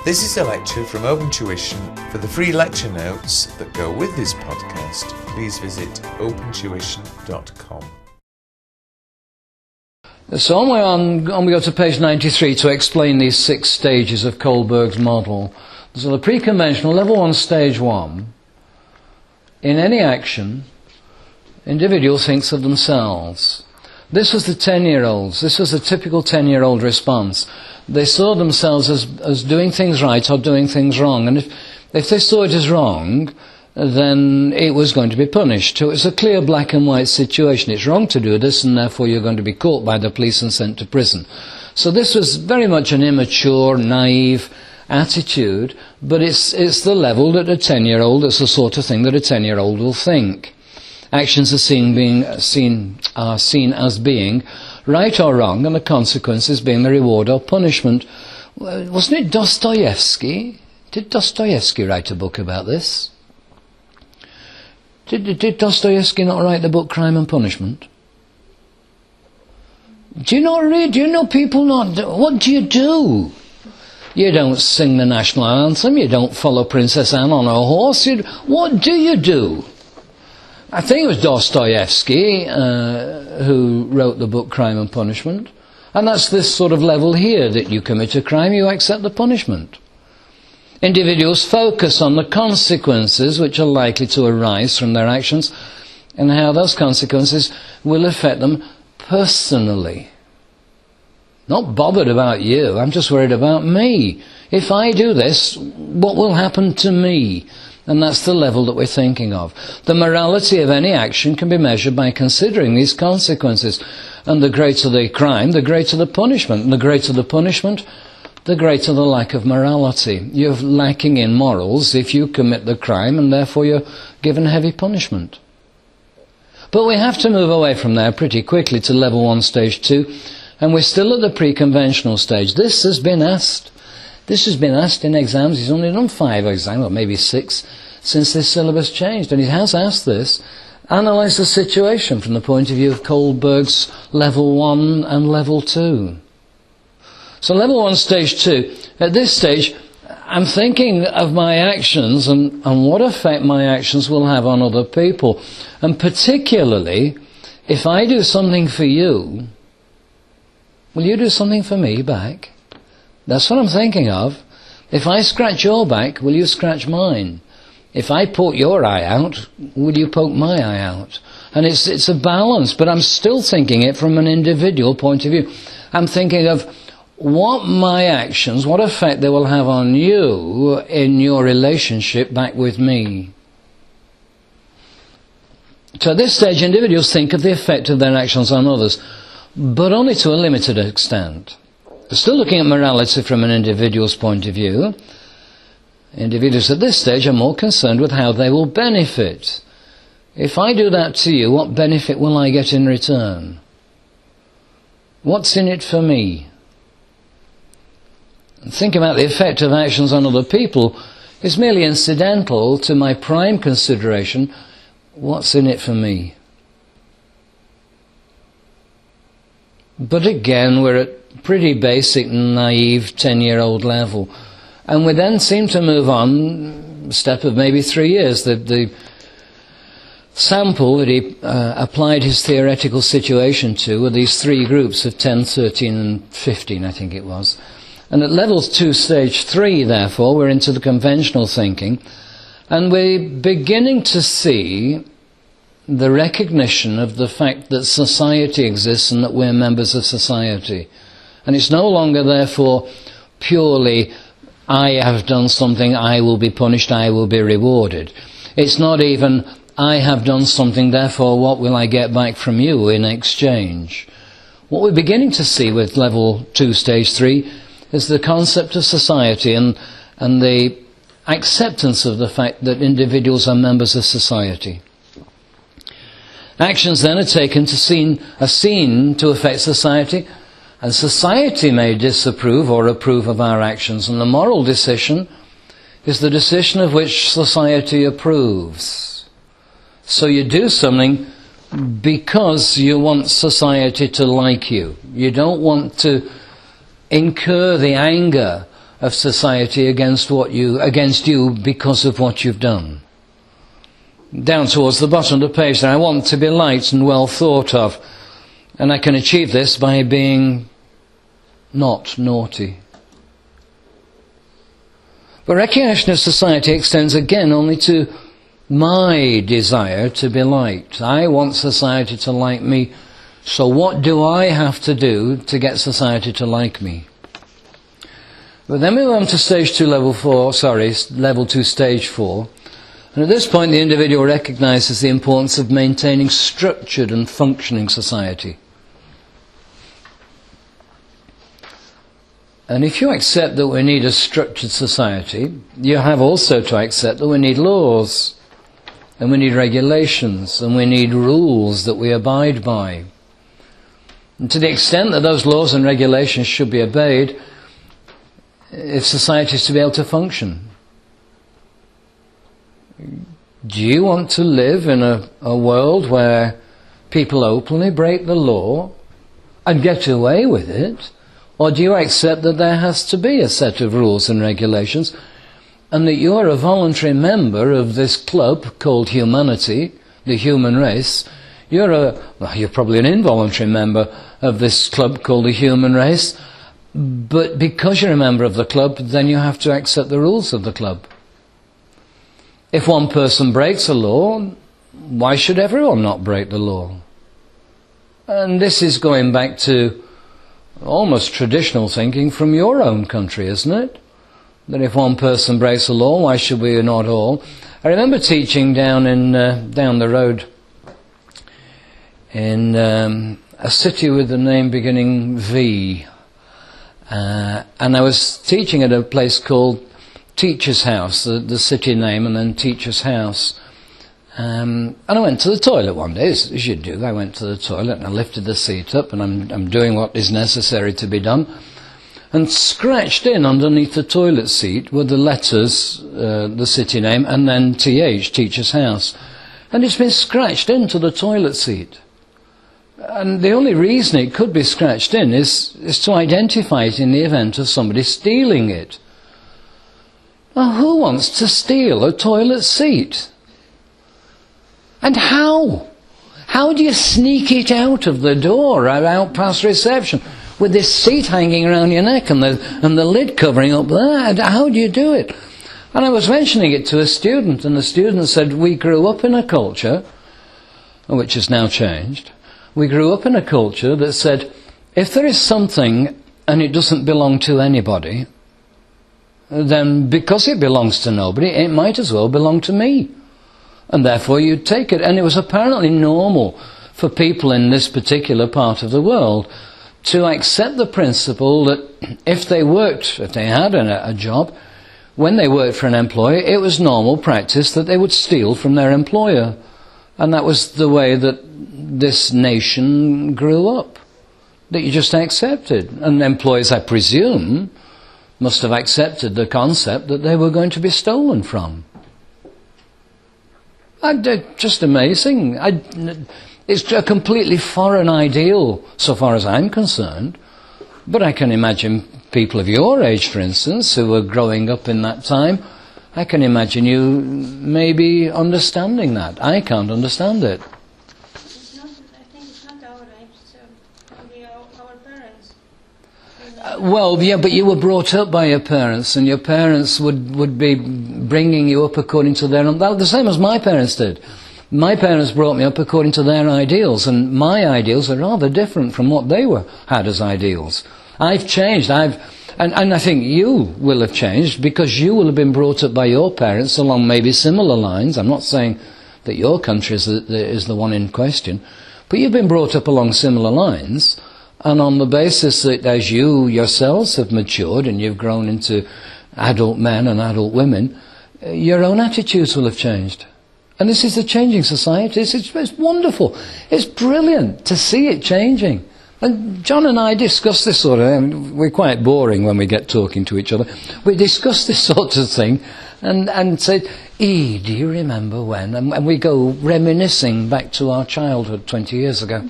This is a lecture from Open Tuition. For the free lecture notes that go with this podcast, please visit opentuition.com. So on we go to page 93 to explain these 6 stages of Kohlberg's model. So the pre-conventional, level 1, stage 1. In any action, individual thinks of themselves. This was the 10-year-olds. This was a typical 10-year-old response. They saw themselves as doing things right or doing things wrong. And if they saw it as wrong, then it was going to be punished. So it's a clear black and white situation. It's wrong to do this, and therefore you're going to be caught by the police and sent to prison. So this was very much an immature, naive attitude, but it's the level that a 10-year-old, it's the sort of thing that a 10-year-old will think. Actions are seen as being right or wrong, and the consequences being the reward or punishment. Wasn't it Dostoevsky? Did Dostoevsky write a book about this? Did Dostoevsky not write the book Crime and Punishment? Do you not read? Do you know people not? What do you do? You don't sing the national anthem. You don't follow Princess Anne on a horse. What do you do? I think it was Dostoevsky who wrote the book Crime and Punishment. And that's this sort of level here, that you commit a crime, you accept the punishment. Individuals focus on the consequences which are likely to arise from their actions and how those consequences will affect them personally. Not bothered about you, I'm just worried about me. If I do this, what will happen to me? And that's the level that we're thinking of. The morality of any action can be measured by considering these consequences. And the greater the crime, the greater the punishment. And the greater the punishment, the greater the lack of morality. You're lacking in morals if you commit the crime, and therefore you're given heavy punishment. But we have to move away from there pretty quickly to level 1, stage 2. And we're still at the pre-conventional stage. This has been asked. This has been asked in exams. He's only done 5 exams, or maybe 6, since this syllabus changed. And he has asked this. Analyse the situation from the point of view of Kohlberg's level 1 and level 2. So level 1, stage 2. At this stage, I'm thinking of my actions and what effect my actions will have on other people. And particularly, if I do something for you, will you do something for me back? That's what I'm thinking of. If I scratch your back, will you scratch mine? If I poke your eye out, will you poke my eye out? And it's a balance, but I'm still thinking it from an individual point of view. I'm thinking of what my actions, what effect they will have on you in your relationship back with me. So at this stage, individuals think of the effect of their actions on others, but only to a limited extent. They're still looking at morality from an individual's point of view. Individuals at this stage are more concerned with how they will benefit. If I do that to you, what benefit will I get in return? What's in it for me? And think about the effect of actions on other people is merely incidental to my prime consideration. What's in it for me? But again, we're at pretty basic, naive, 10-year-old level. And we then seem to move on, a step of maybe 3 years. The sample that he applied his theoretical situation to were these 3 groups of 10, 13 and 15, I think it was. And at level 2, stage 3, therefore, we're into the conventional thinking. And we're beginning to see the recognition of the fact that society exists and that we're members of society. And it's no longer, therefore, purely, I have done something, I will be punished, I will be rewarded. It's not even, I have done something, therefore what will I get back from you in exchange? What we're beginning to see with level 2, stage 3, is the concept of society and the acceptance of the fact that individuals are members of society. Actions then are taken are seen to affect society, and society may disapprove or approve of our actions, and the moral decision is the decision of which society approves. So you do something because you want society to like you. You don't want to incur the anger of society against you because of what you've done. Down towards the bottom of the page there, I want to be liked and well thought of. And I can achieve this by being not naughty. But recognition of society extends again only to my desire to be liked. I want society to like me, so what do I have to do to get society to like me? But then we move on to level 2, stage 4. And at this point the individual recognizes the importance of maintaining structured and functioning society. And if you accept that we need a structured society, you have also to accept that we need laws, and we need regulations, and we need rules that we abide by. And to the extent that those laws and regulations should be obeyed, if society is to be able to function. Do you want to live in a world where people openly break the law and get away with it? Or do you accept that there has to be a set of rules and regulations, and that you're a voluntary member of this club called humanity, the human race? You're probably an involuntary member of this club called the human race, but because you're a member of the club, then you have to accept the rules of the club. If one person breaks a law, why should everyone not break the law? And this is going back to almost traditional thinking from your own country, isn't it? That if one person breaks a law, why should we not all? I remember teaching down the road in a city with a name beginning V, and I was teaching at a place called Teacher's House, the city name, and then Teacher's House. And I went to the toilet one day, as you do. I went to the toilet and I lifted the seat up, and I'm doing what is necessary to be done. And scratched in underneath the toilet seat were the letters, the city name, and then TH, Teacher's House. And it's been scratched into the toilet seat. And the only reason it could be scratched in is to identify it in the event of somebody stealing it. Now, who wants to steal a toilet seat? And how? How do you sneak it out of the door, out past reception, with this seat hanging around your neck and the lid covering up there? How do you do it? And I was mentioning it to a student, and the student said, we grew up in a culture, which has now changed, we grew up in a culture that said, if there is something and it doesn't belong to anybody, then because it belongs to nobody, it might as well belong to me. And therefore you take it. And it was apparently normal for people in this particular part of the world to accept the principle that if they had a job, when they worked for an employer, it was normal practice that they would steal from their employer. And that was the way that this nation grew up, that you just accepted. And employers, I presume, must have accepted the concept that they were going to be stolen from. Just amazing. It's a completely foreign ideal, so far as I'm concerned. But I can imagine people of your age, for instance, who were growing up in that time, I can imagine you maybe understanding that. I can't understand it. I think it's not our age, it's probably our parents. Well, yeah, but you were brought up by your parents, and your parents would be bringing you up according to their... The same as my parents did. My parents brought me up according to their ideals, and my ideals are rather different from what they had as ideals. I've changed. And I think you will have changed because you will have been brought up by your parents along maybe similar lines. I'm not saying that your country is the one in question, but you've been brought up along similar lines. And on the basis that as you yourselves have matured and you've grown into adult men and adult women, your own attitudes will have changed. And this is a changing society. It's wonderful. It's brilliant to see it changing. And John and I discuss this sort of... we're quite boring when we get talking to each other. We discuss this sort of thing and say, do you remember when? And we go reminiscing back to our childhood 20 years ago.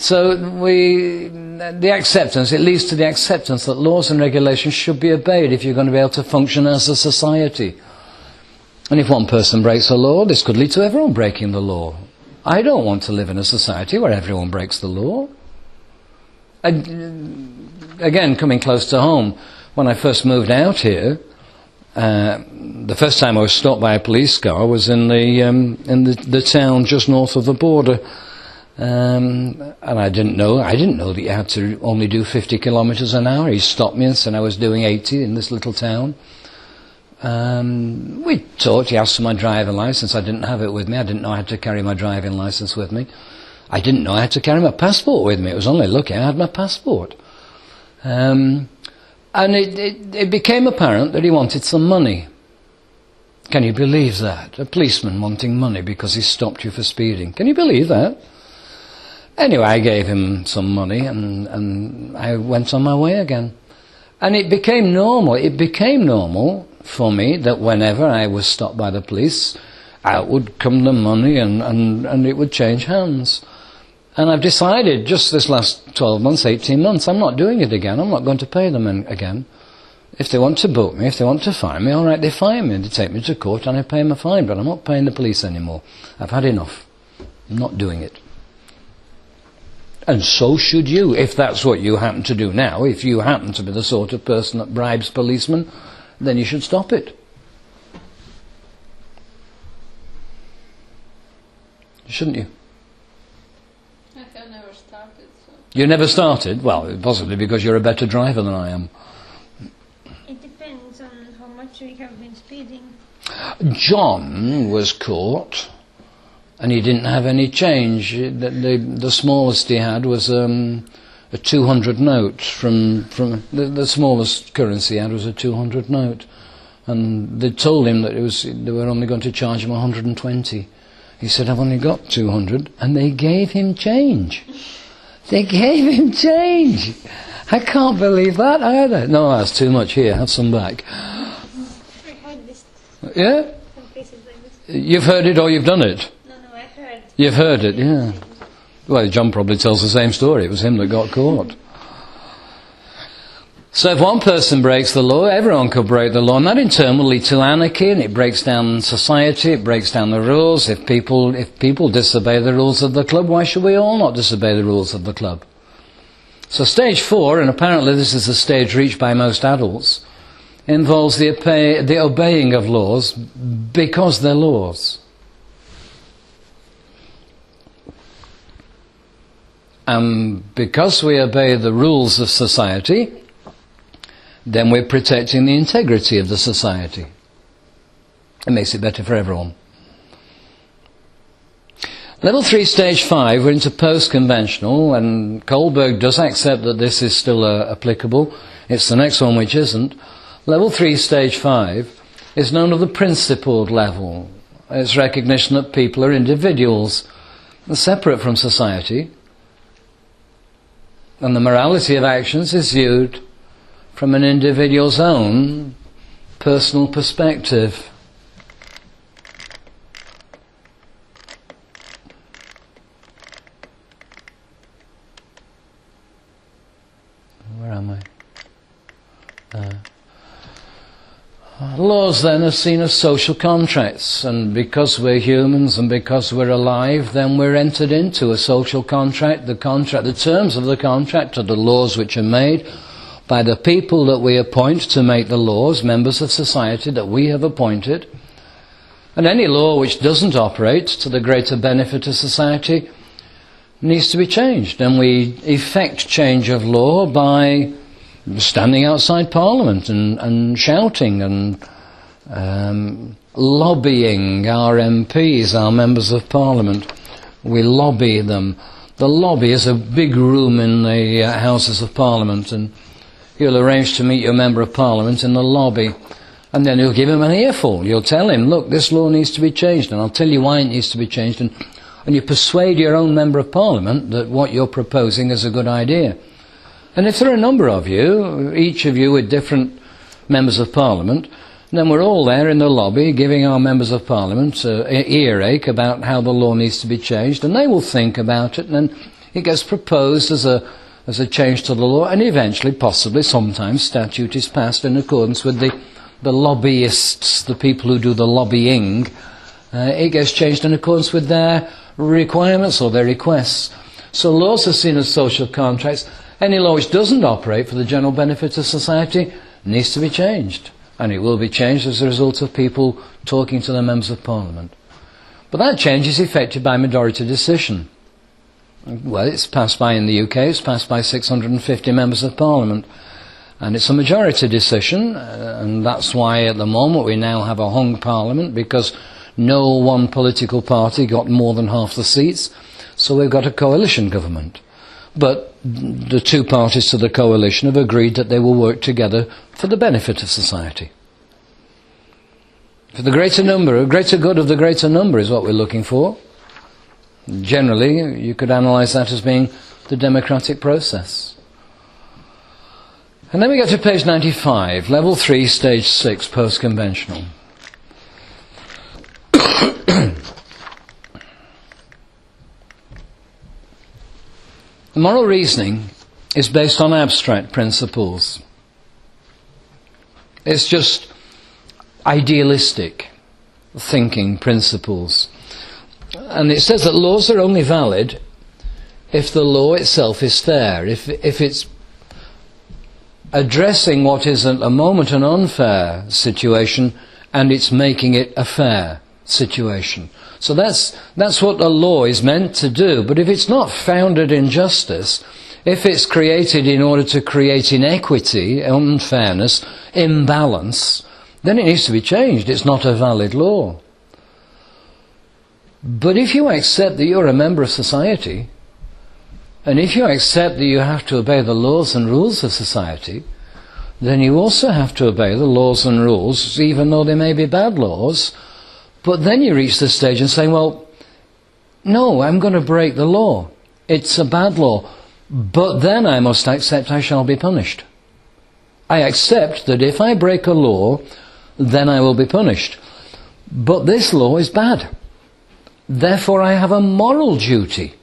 So the acceptance, it leads to the acceptance that laws and regulations should be obeyed if you're going to be able to function as a society. And if one person breaks a law, this could lead to everyone breaking the law. I don't want to live in a society where everyone breaks the law. Again, coming close to home, when I first moved out here, the first time I was stopped by a police car was in the town just north of the border. And I didn't know that you had to only do 50 kilometres an hour. He stopped me and said I was doing 80 in this little town. We talked, he asked for my driving licence. I didn't have it with me. I didn't know I had to carry my driving licence with me. I didn't know I had to carry my passport with me. It was only lucky I had my passport. And it became apparent that he wanted some money. Can you believe that? A policeman wanting money because he stopped you for speeding. Can you believe that? Anyway, I gave him some money and I went on my way again. And it became normal. It became normal for me that whenever I was stopped by the police, out would come the money and it would change hands. And I've decided just this last 12 months, 18 months, I'm not doing it again. I'm not going to pay them again. If they want to book me, if they want to fine me, all right, they fine me. They take me to court and I pay them a fine, but I'm not paying the police anymore. I've had enough. I'm not doing it. And so should you, if that's what you happen to do now. If you happen to be the sort of person that bribes policemen, then you should stop it. Shouldn't you? I've never started. So. You never started? Well, possibly because you're a better driver than I am. It depends on how much we have been speeding. John was caught, and he didn't have any change. The smallest he had was a 200 note. From the smallest currency he had was a 200 note, and they told him that they were only going to charge him 120. He said, "I've only got 200," and they gave him change. They gave him change. I can't believe that either. No, that's too much. Here, have some back. I heard this. Yeah? Some places like this. You've heard it or you've done it? No, I heard. You've heard it, yeah. Well, John probably tells the same story. It was him that got caught. So if one person breaks the law, everyone could break the law, and that in turn will lead to anarchy, and it breaks down society, it breaks down the rules. If people disobey the rules of the club, why should we all not disobey the rules of the club? So stage 4, and apparently this is the stage reached by most adults, involves the obeying of laws because they're laws. And because we obey the rules of society, then we're protecting the integrity of the society. It makes it better for everyone. Level 3, stage 5, we're into post-conventional, and Kohlberg does accept that this is still applicable. It's the next one which isn't. Level 3, stage 5 is known as the principled level. It's recognition that people are individuals, separate from society, and the morality of actions is viewed from an individual's own personal perspective. Where am I? Laws then are seen as social contracts, and because we're humans and because we're alive, then we're entered into a social contract. The terms of the contract are the laws which are made by the people that we appoint to make the laws, members of society that we have appointed. And any law which doesn't operate to the greater benefit of society needs to be changed. And we effect change of law by standing outside Parliament and shouting and lobbying our MPs, our members of Parliament. We lobby them. The lobby is a big room in the Houses of Parliament, and you'll arrange to meet your Member of Parliament in the lobby, and then you'll give him an earful. You'll tell him, look, this law needs to be changed, and I'll tell you why it needs to be changed, and you persuade your own Member of Parliament that what you're proposing is a good idea. And if there are a number of you, each of you with different Members of Parliament, then we're all there in the lobby giving our Members of Parliament earache about how the law needs to be changed, and they will think about it, and then It gets proposed as a change to the law, and eventually, possibly, sometimes, statute is passed in accordance with the lobbyists, the people who do the lobbying. It gets changed in accordance with their requirements or their requests. So laws are seen as social contracts. Any law which doesn't operate for the general benefit of society needs to be changed. And it will be changed as a result of people talking to the members of Parliament. But that change is effected by majority decision. Well, it's passed by, in the UK, it's passed by 650 members of Parliament. And it's a majority decision, and that's why at the moment we now have a hung Parliament, because no one political party got more than half the seats, so we've got a coalition government. But the two parties to the coalition have agreed that they will work together for the benefit of society. For the greater number, a greater good of the greater number is what we're looking for. Generally, you could analyse that as being the democratic process. And then we go to page 95, level 3, stage 6, post-conventional. Moral reasoning is based on abstract principles. It's just idealistic thinking principles. And it says that laws are only valid if the law itself is fair, if it's addressing what is at the moment an unfair situation and it's making it a fair situation. So that's what a law is meant to do. But if it's not founded in justice, if it's created in order to create inequity, unfairness, imbalance, then it needs to be changed. It's not a valid law. But if you accept that you're a member of society, and if you accept that you have to obey the laws and rules of society, then you also have to obey the laws and rules, even though they may be bad laws. But then you reach the stage and say, well, no, I'm going to break the law. It's a bad law. But then I must accept I shall be punished. I accept that if I break a law, then I will be punished. But this law is bad. Therefore I have a moral duty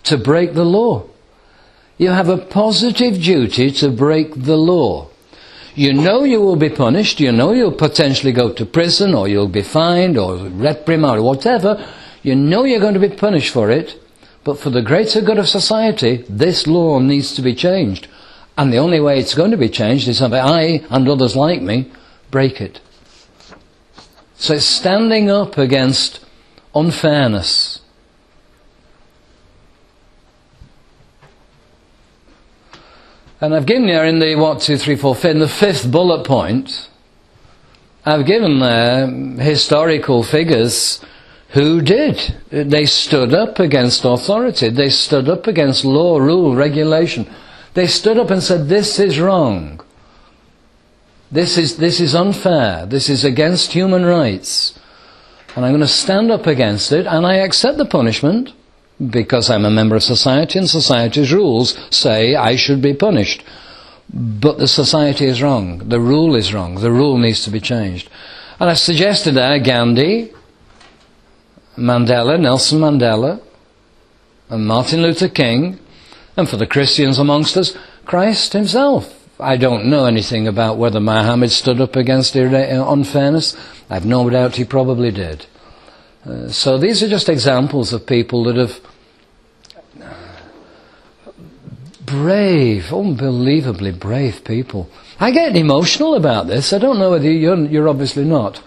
to break the law. You have a positive duty to break the law. You know you will be punished, you know you'll potentially go to prison, or you'll be fined, or reprimanded, or whatever. You know you're going to be punished for it, but for the greater good of society, this law needs to be changed. And the only way it's going to be changed is if I, and others like me, break it. So it's standing up against unfairness. And I've given here in the 1, 2, 3, 4, 5, in the 5th bullet point, I've given there historical figures who did. They stood up against authority. They stood up against law, rule, regulation. They stood up and said, this is wrong. This is unfair. This is against human rights. And I'm going to stand up against it, and I accept the punishment, because I'm a member of society, and society's rules say I should be punished. But the society is wrong. The rule is wrong. The rule needs to be changed. And I suggested there Gandhi, Mandela, Nelson Mandela, and Martin Luther King, and for the Christians amongst us, Christ himself. I don't know anything about whether Muhammad stood up against unfairness. I've no doubt he probably did. So these are just examples of people that have brave, unbelievably brave people. I get emotional about this. I don't know whether you're obviously not.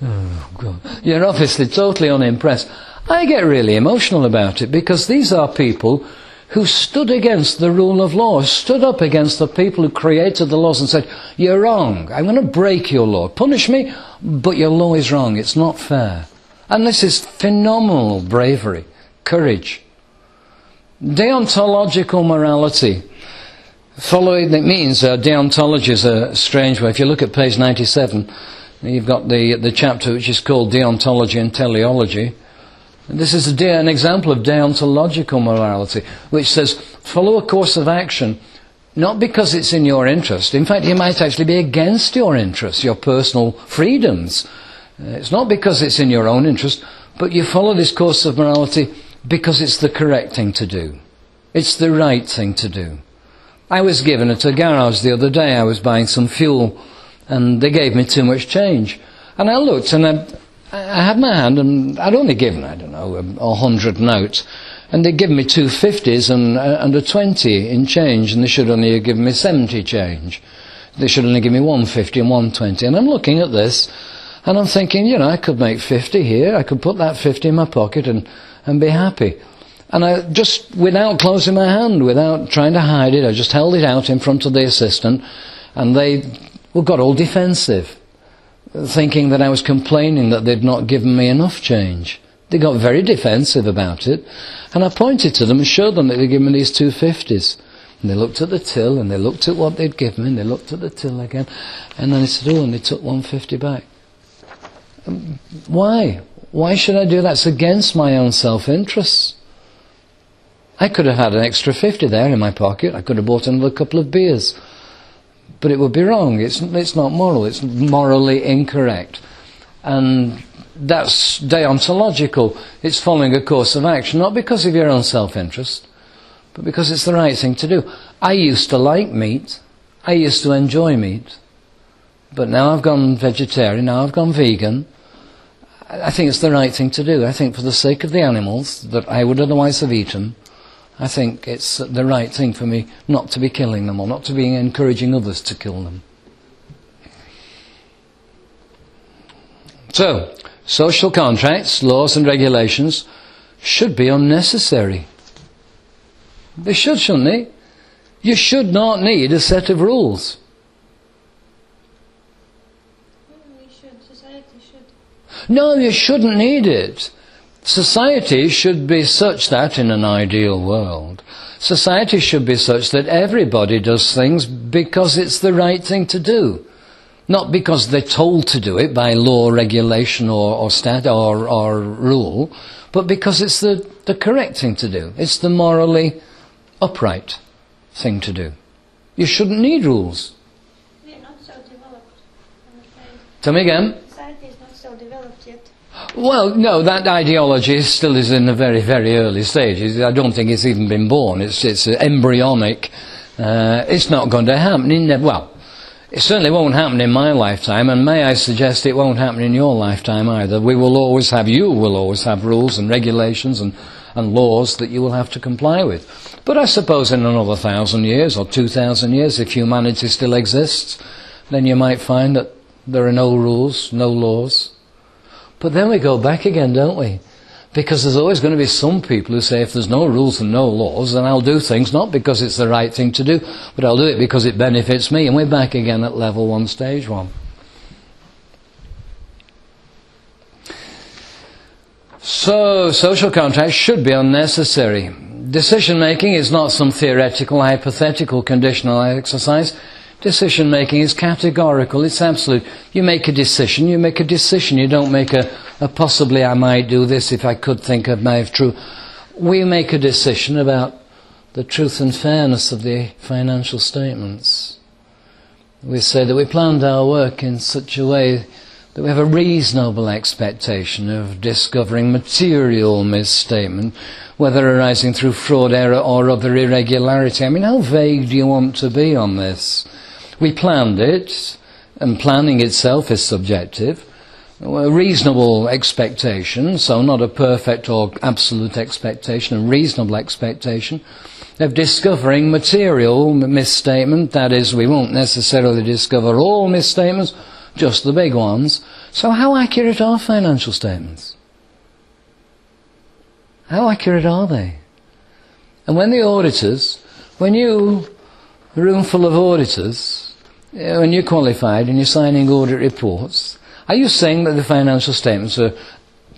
Oh, God. You're obviously totally unimpressed. I get really emotional about it because these are people who stood against the rule of law, stood up against the people who created the laws and said, you're wrong, I'm going to break your law. Punish me, but your law is wrong, it's not fair. And this is phenomenal bravery, courage. Deontological morality. Following, it means deontology is a strange way. If you look at page 97, you've got the chapter which is called Deontology and Teleology. This is an example of deontological morality, which says, follow a course of action, not because it's in your interest. In fact, it might actually be against your interests, your personal freedoms. It's not because it's in your own interest, but you follow this course of morality because it's the correct thing to do. It's the right thing to do. I was given at a garage the other day, I was buying some fuel, and they gave me too much change. And I looked, and I had my hand, and I'd only given, 100 notes. And they'd given me 250s and a 20 in change, and they should only have given me 70 change. They should only give me 150 and 120. And I'm looking at this, and I'm thinking, I could make 50 here. I could put that 50 in my pocket and be happy. And I just, without closing my hand, without trying to hide it, I just held it out in front of the assistant, and they got all defensive, thinking that I was complaining that they'd not given me enough change. They got very defensive about it, and I pointed to them and showed them that they'd given me these 250s. And they looked at the till, and they looked at what they'd given me, and they looked at the till again, and then they said, and they took 150 back. Why? Why should I do that? It's against my own self-interest. I could have had an extra 50 there in my pocket. I could have bought another couple of beers. But it would be wrong. It's not moral. It's morally incorrect. And that's deontological. It's following a course of action, not because of your own self-interest, but because it's the right thing to do. I used to like meat. I used to enjoy meat. But now I've gone vegetarian, now I've gone vegan. I think it's the right thing to do. I think for the sake of the animals that I would otherwise have eaten, I think it's the right thing for me not to be killing them or not to be encouraging others to kill them. So, social contracts, laws and regulations should be unnecessary. They should, shouldn't they? You should not need a set of rules. Society should. No, you shouldn't need it. Society should be such that, in an ideal world, society should be such that everybody does things because it's the right thing to do. Not because they're told to do it by law, regulation or rule, but because it's the correct thing to do. It's the morally upright thing to do. You shouldn't need rules. We're not so developed, I'm afraid. Tell me again. Society is not so developed yet. Well, no, that ideology still is in the very, very early stages. I don't think it's even been born. It's embryonic. It's not going to happen. It certainly won't happen in my lifetime, and may I suggest it won't happen in your lifetime either. You will always have rules and regulations and laws that you will have to comply with. But I suppose in another 1,000 years or 2,000 years, if humanity still exists, then you might find that there are no rules, no laws. But then we go back again, don't we? Because there's always going to be some people who say, if there's no rules and no laws, then I'll do things not because it's the right thing to do, but I'll do it because it benefits me. And we're back again at level 1, stage 1. So, social contracts should be unnecessary. Decision-making is not some theoretical, hypothetical, conditional exercise. Decision-making is categorical, it's absolute. You make a decision, you make a decision. You don't make a possibly I might do this if I could think of my true. We make a decision about the truth and fairness of the financial statements. We say that we planned our work in such a way that we have a reasonable expectation of discovering material misstatement, whether arising through fraud, error or other irregularity. I mean, how vague do you want to be on this? We planned it, and planning itself is subjective. A reasonable expectation, so not a perfect or absolute expectation, a reasonable expectation of discovering material misstatement. That is, we won't necessarily discover all misstatements, just the big ones. So how accurate are financial statements? How accurate are they? And when the auditors, when you, a room full of auditors, when you're qualified and you're signing audit reports, are you saying that the financial statements are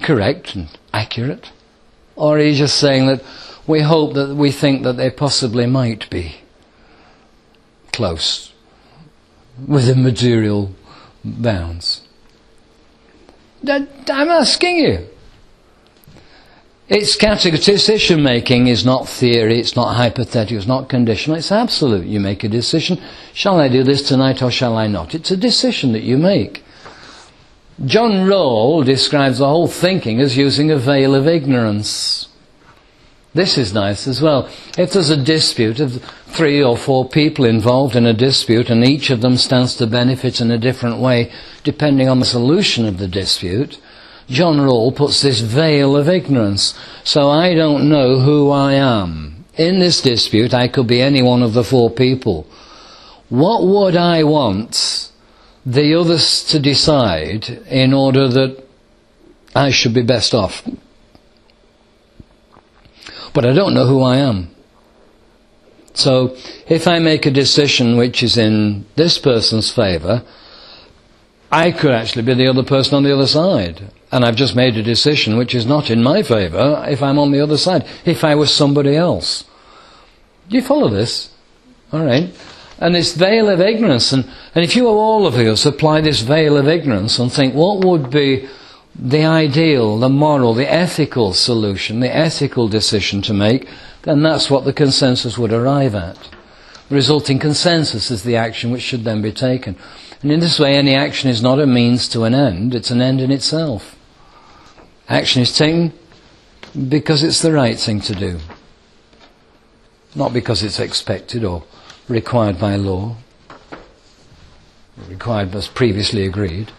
correct and accurate? Or are you just saying that we think that they possibly might be close within material bounds? I'm asking you. It's category. Decision making is not theory, it's not hypothetical, it's not conditional, it's absolute. You make a decision. Shall I do this tonight or shall I not? It's a decision that you make. John Rawle describes the whole thinking as using a veil of ignorance. This is nice as well. If there's a dispute of 3 or 4 people involved in a dispute and each of them stands to benefit in a different way depending on the solution of the dispute, John Rawle puts this veil of ignorance. So I don't know who I am. In this dispute I could be any one of the 4 people. What would I want the others to decide in order that I should be best off? But I don't know who I am. So if I make a decision which is in this person's favour, I could actually be the other person on the other side. And I've just made a decision which is not in my favour if I'm on the other side, if I was somebody else. Do you follow this? All right. And this veil of ignorance, and if you, all of us, apply this veil of ignorance and think what would be the ideal, the moral, the ethical solution, the ethical decision to make, then that's what the consensus would arrive at. The resulting consensus is the action which should then be taken. And in this way, any action is not a means to an end, it's an end in itself. Action is taken because it's the right thing to do, not because it's expected or required by law, required as previously agreed.